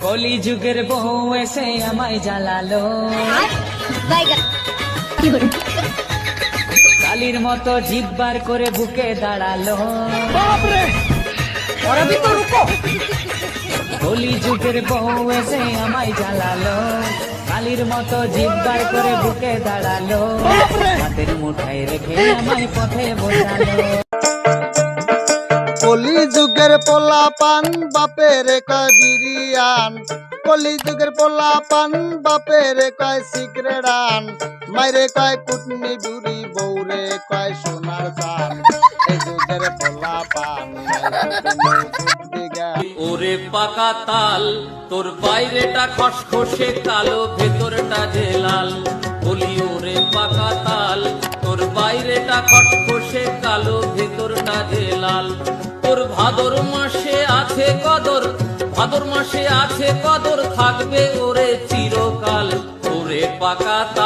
কলি যুগের বউ এসে আমায় জ্বালালো, কালির মতো জিব্বার করে বুকে দাঁড়ালো। কলি যুগের বউ এসে আমায় জ্বালালো, কালির মতো জিব্বার করে বুকে দাঁড়ালো। হাতের মুঠায় রেখে আমায় পথে বোঝালো। কলি যুগের পোলা পান বাপের কয় বিরিয়ান, কলি যুগের পোলা পান বাপের কয় সিগারেটান, মাইরে কয় কুটনি বুড়ি বউরে কয় সোনার চান। এই যুগের পোলা পান ওরে পাকা তাল, তোর বাইরেটা খসখসে কালো, ভেতরটা যে লাল। বলি ওরে পাকা তাল, তোর বাইরেটা খসখসে কালো, ভেতরটা যে লাল। তোর ভাদর মাসে আছে কদর, ভাদর মাসে আছে কদর, থাকবে ওরে চিরকাল। ওরে পাকা তাল।